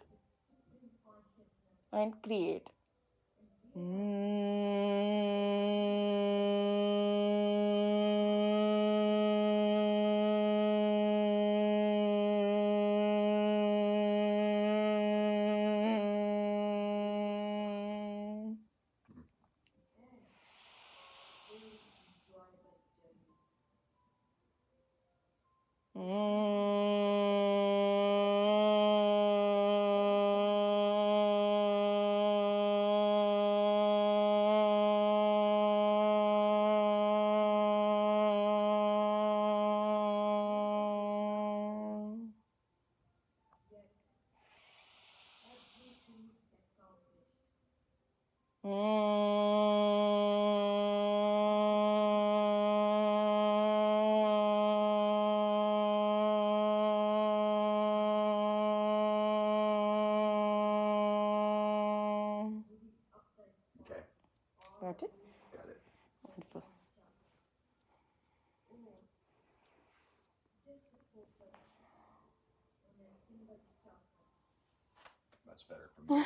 And create. Okay. Got it? Got it. Wonderful. Much better for me.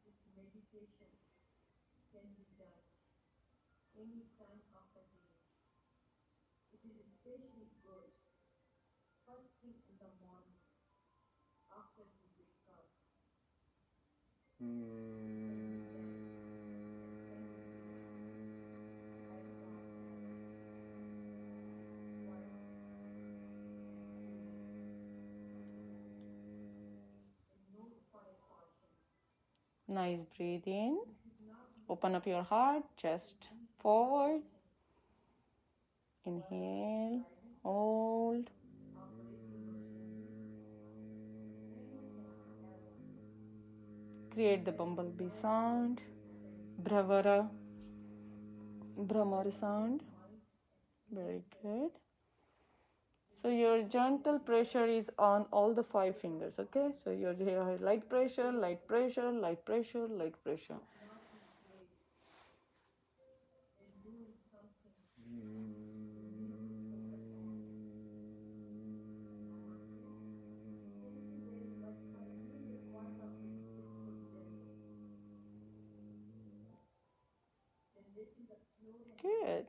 This meditation can be done any time of the day. It is especially good first thing in the morning after you wake up. Nice breathe in. Open up your heart, chest forward. Inhale, hold. Create the bumblebee sound. Bravara. Brahmara sound. Very good. So your gentle pressure is on all the 5 fingers, okay? So your light pressure, light pressure, light pressure, light pressure. Good.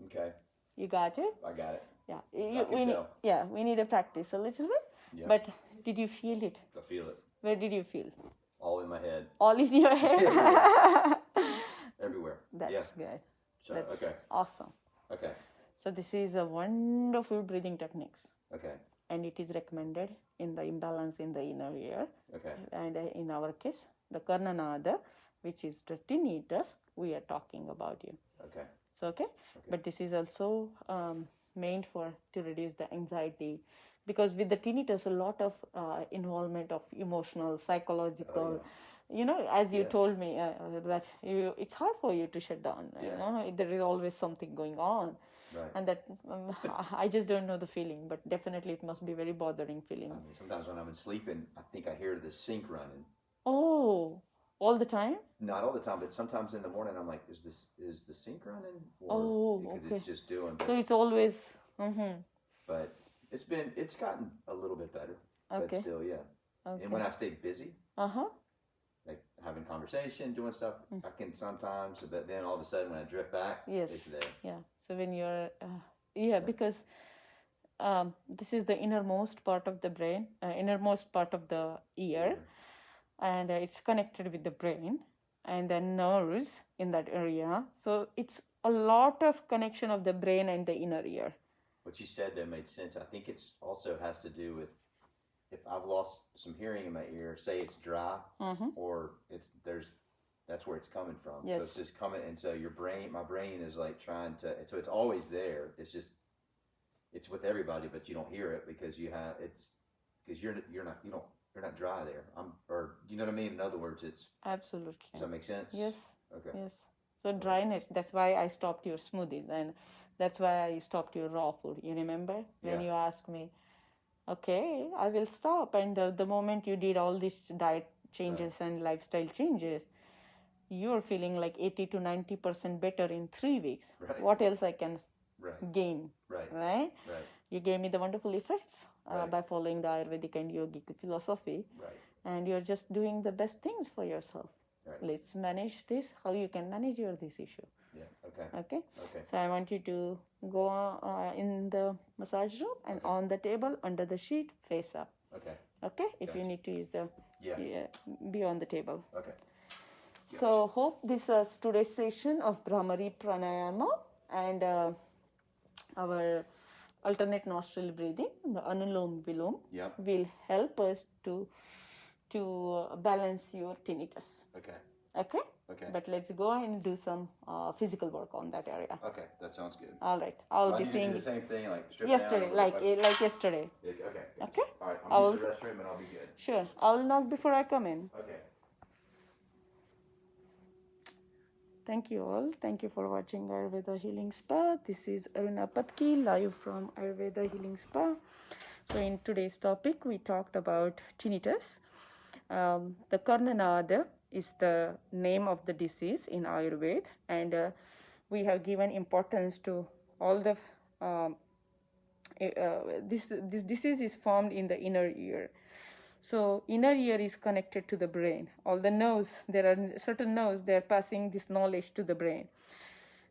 Okay. You got it? I got it. Yeah. I can tell. We need a practice a little bit. Yeah. But did you feel it? I feel it. Where did you feel? All in my head. All in your head? Everywhere. That's Yeah. good. So, That's okay. awesome. Okay. So this is a wonderful breathing techniques. Okay. And it is recommended in the imbalance in the inner ear. Okay. And in our case, the KarnaNaad, which is the tinnitus, we are talking about you. Okay. So, okay? But this is also meant to reduce the anxiety, because with the tinnitus, a lot of involvement of emotional, psychological, you know, as you told me that it's hard for you to shut down. You know, there is always something going on. Right. And that I just don't know the feeling, but definitely it must be very bothering feeling. I mean, sometimes when I'm sleeping, I think I hear the sink running. Oh, All the time? Not all the time, but sometimes in the morning I'm like, is the sink running? Oh, Because okay. it's just doing. So it's always. But it's gotten a little bit better. Okay. But still, yeah. Okay. And when I stay busy, Uh-huh. like having conversation, doing stuff, I can sometimes. But then all of a sudden, when I drift back, Yes. it's there. Yeah. So when you're, because this is the innermost part of the brain, innermost part of the ear, and it's connected with the brain and the nerves in that area. So it's a lot of connection of the brain and the inner ear. What you said that made sense. I think it's also has to do with if I've lost some hearing in my ear, say it's dry, or that's where it's coming from. Yes. So it's just coming, and so my brain is like trying to. So it's always there. It's just it's with everybody, but you don't hear it because because you're not dry there. Or you know what I mean? In other words, it's absolutely. Does that make sense? Yes. Okay. Yes. So dryness. That's why I stopped your smoothies, and that's why I stopped your raw food. You remember when you asked me, okay, I will stop, and the moment you did all these diet changes and lifestyle changes, you're feeling like 80 to 90% better in 3 weeks. Right. What else I can gain? Right. Right. Right. You gave me the wonderful effects by following the Ayurvedic and Yogic philosophy. Right. And you're just doing the best things for yourself. Right. Let's manage this. How you can manage this issue. Yeah. Okay. Okay. Okay. So I want you to go in the massage room and on the table under the sheet, face up. Okay. Okay. If you need to use be on the table. Okay. So hope this is today's session of Brahmari Pranayama and our alternate nostril breathing, the Anulom Vilom, will help us to balance your tinnitus. Okay. Okay? Okay. But let's go and do some physical work on that area. Okay, that sounds good. All right. I'll be do seeing the same thing, like strip yesterday, down like yesterday. Okay. Okay? All right, I'll use the restroom and I'll be good. Sure. I'll knock before I come in. Okay. Thank you all. Thank you for watching Ayurveda Healing Spa. This is Aruna Patki, live from Ayurveda Healing Spa. So in today's topic, we talked about tinnitus. The KarnaNaad is the name of the disease in Ayurveda, and we have given importance to all the this disease is formed in the inner ear. So inner ear is connected to the brain. All the nerves, there are certain nerves, they are passing this knowledge to the brain.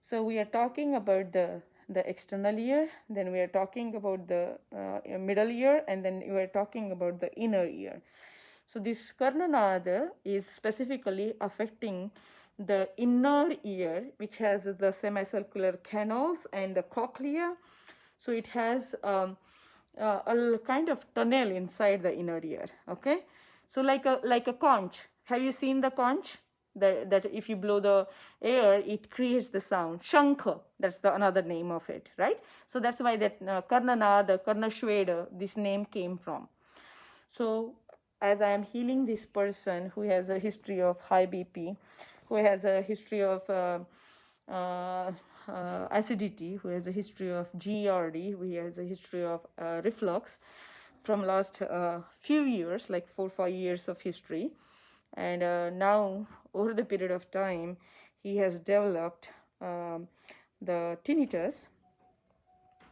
So we are talking about the external ear, then we are talking about the middle ear, and then we are talking about the inner ear. So this KarnaNaad is specifically affecting the inner ear, which has the semicircular canals and the cochlea. So it has a kind of tunnel inside the inner ear. Okay, so like a conch. Have you seen the conch? That if you blow the air, it creates the sound. Shankha, that's the another name of it, right? So that's why that KarnaNaad, Karnashveda, this name came from. So as I am healing this person who has a history of high BP, who has a history of acidity, who has a history of GERD, who has a history of reflux from last few years, like 4-5 years of history. And now, over the period of time, he has developed the tinnitus,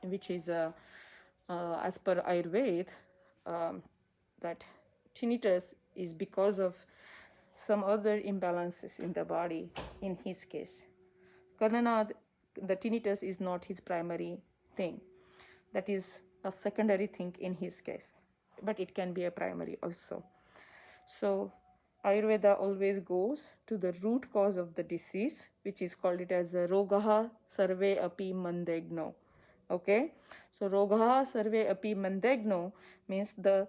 which is, as per Ayurveda, that tinnitus is because of some other imbalances in the body, in his case. KarnaNaad, the tinnitus is not his primary thing. That is a secondary thing in his case. But it can be a primary also. So Ayurveda always goes to the root cause of the disease, which is called it as rogaha sarve api mandegno. Okay? So rogaha sarve api mandegno means the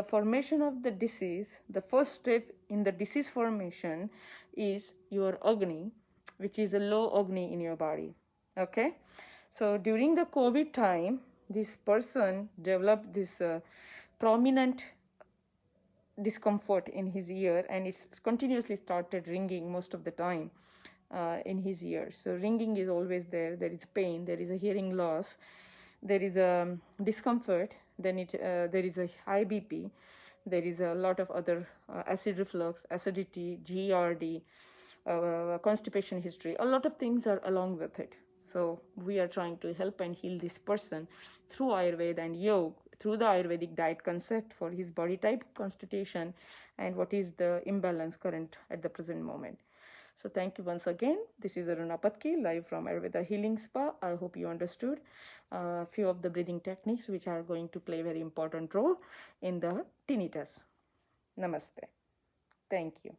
formation of the disease, the first step in the disease formation is your Agni, which is a low Agni in your body. Okay? So during the COVID time, this person developed this prominent discomfort in his ear, and it's continuously started ringing most of the time in his ear. So ringing is always there. There is pain, there is a hearing loss, there is a discomfort, then there is a high BP, There is a lot of other acid reflux, acidity, GERD, constipation history. A lot of things are along with it. So we are trying to help and heal this person through Ayurveda and yoga, through the Ayurvedic diet concept for his body type, constitution, and what is the imbalance current at the present moment. So thank you once again. This is Aruna Patki, live from Ayurveda Healing Spa. I hope you understood a few of the breathing techniques which are going to play a very important role in the tinnitus. Namaste. Thank you.